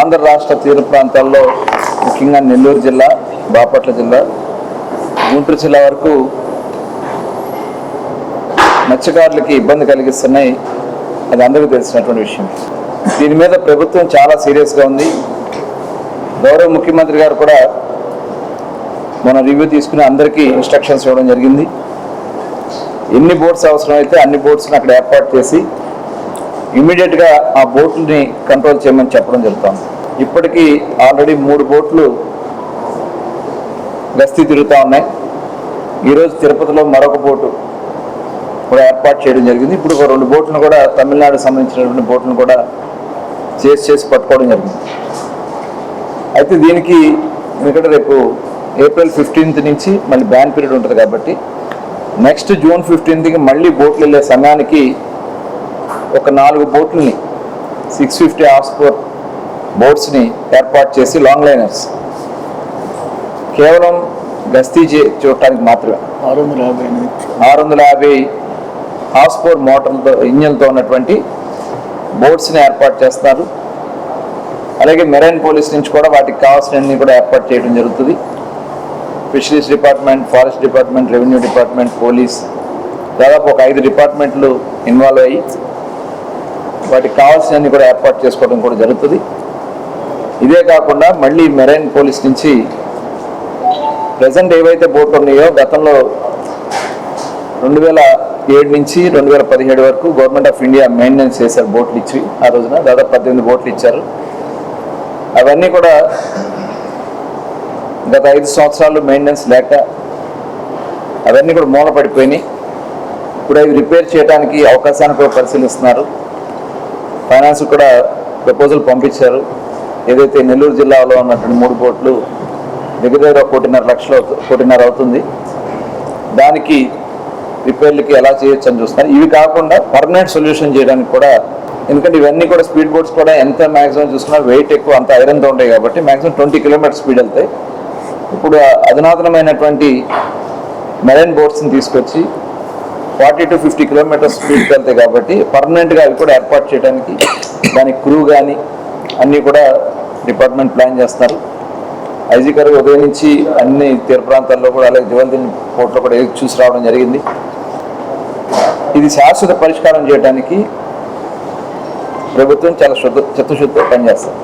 ఆంధ్ర రాష్ట్ర తీర ప్రాంతాల్లో ముఖ్యంగా నెల్లూరు జిల్లా, బాపట్ల జిల్లా, గుంటూరు జిల్లా వరకు మత్స్యకారులకి ఇబ్బంది కలిగిస్తున్నాయి. అది అందరికీ తెలిసినటువంటి విషయం. దీని మీద ప్రభుత్వం చాలా సీరియస్గా ఉంది. గౌరవ ముఖ్యమంత్రి గారు కూడా మన రివ్యూ తీసుకుని అందరికీ ఇన్స్ట్రక్షన్స్ ఇవ్వడం జరిగింది. ఎన్ని బోట్స్ అవసరమైతే అన్ని బోట్స్ని అక్కడ ఏర్పాటు చేసి ఇమ్మీడియట్గా ఆ బోట్లని కంట్రోల్ చేయమని చెప్పడం జరుగుతుంది. ఇప్పటికీ ఆల్రెడీ 3 బోట్లు గస్తీ తిరుగుతూ ఉన్నాయి. ఈరోజు తిరుపతిలో మరొక బోటు కూడా ఏర్పాటు చేయడం జరిగింది. ఇప్పుడు 2 బోట్లను కూడా తమిళనాడుకు సంబంధించినటువంటి బోట్లను కూడా చేసి పట్టుకోవడం జరిగింది. అయితే దీనికి ఎందుకంటే రేపు ఏప్రిల్ 15th నుంచి మళ్ళీ బ్యాన్ పీరియడ్ ఉంటుంది కాబట్టి నెక్స్ట్ జూన్ 15th మళ్ళీ బోట్లు వెళ్ళే సమయానికి ఒక 4 బోట్లని 650 హార్స్-పవర్ బోట్స్ని ఏర్పాటు చేసి లాంగ్ లైనర్స్ కేవలం గస్తీ చూడటానికి మాత్రమే 650 హార్స్-పవర్ మోటార్లతో ఇంజన్తో ఉన్నటువంటి బోట్స్ని ఏర్పాటు చేస్తున్నారు. అలాగే మెరైన్ పోలీస్ నుంచి కూడా వాటికి కావాల్సినవన్నీ కూడా ఏర్పాటు చేయడం జరుగుతుంది. Fisheries department, forest department, revenue department, police, దాదాపు ఒక 5 డిపార్ట్మెంట్లు ఇన్వాల్వ్ అయ్యి వాటికి కావాల్సినవన్నీ కూడా ఏర్పాటు చేసుకోవడం కూడా జరుగుతుంది. ఇదే కాకుండా మళ్ళీ మెరైన్ పోలీస్ నుంచి ప్రజెంట్ ఏవైతే బోట్లు ఉన్నాయో గతంలో 2007 నుంచి 2017 వరకు గవర్నమెంట్ ఆఫ్ ఇండియా మెయింటెనెన్స్ చేశారు బోట్లు ఇచ్చి. ఆ రోజున దాదాపు 18 బోట్లు ఇచ్చారు. అవన్నీ కూడా గత 5 సంవత్సరాలు మెయింటెనెన్స్ లేక అవన్నీ కూడా మూలపడిపోయినాయి. ఇప్పుడు అవి రిపేర్ చేయడానికి అవకాశాన్ని కూడా పరిశీలిస్తున్నారు. ఫైనాన్స్ కూడా ప్రపోజల్ పంపించారు. ఏదైతే నెల్లూరు జిల్లాలో ఉన్నటువంటి 3 బోట్లు దగ్గర 1,50,00,000 అవుతుంది. దానికి రిపేర్లకి ఎలా చేయొచ్చు అని చూస్తున్నారు. ఇవి కాకుండా పర్మనెంట్ సొల్యూషన్ చేయడానికి కూడా, ఎందుకంటే ఇవన్నీ కూడా స్పీడ్ బోట్స్ కూడా ఎంత మ్యాక్సిమం చూసుకున్నా వెయిట్ ఎక్కువ, అంత ఐరన్తో ఉంటాయి కాబట్టి మ్యాక్సిమం 20 కిలోమీటర్ స్పీడ్ వెళ్తాయి. ఇప్పుడు అధునాతనమైనటువంటి మెరైన్ బోట్స్ని తీసుకొచ్చి 40 to 50 కిలోమీటర్స్ స్పీడ్కి వెళ్తాయి కాబట్టి పర్మనెంట్గా అవి కూడా ఏర్పాటు చేయడానికి దానికి క్రూ కానీ అన్నీ కూడా డిపార్ట్మెంట్ ప్లాన్ చేస్తున్నారు. ఐజీ గారు ఉదయం నుంచి అన్ని తీర ప్రాంతాల్లో కూడా అలాగే దివల్దిన్ పోర్ట్లో కూడా చూసి రావడం జరిగింది. ఇది శాశ్వత పరిష్కారం చేయడానికి ప్రభుత్వం చాలా చిత్తశుద్ధితో పనిచేస్తారు.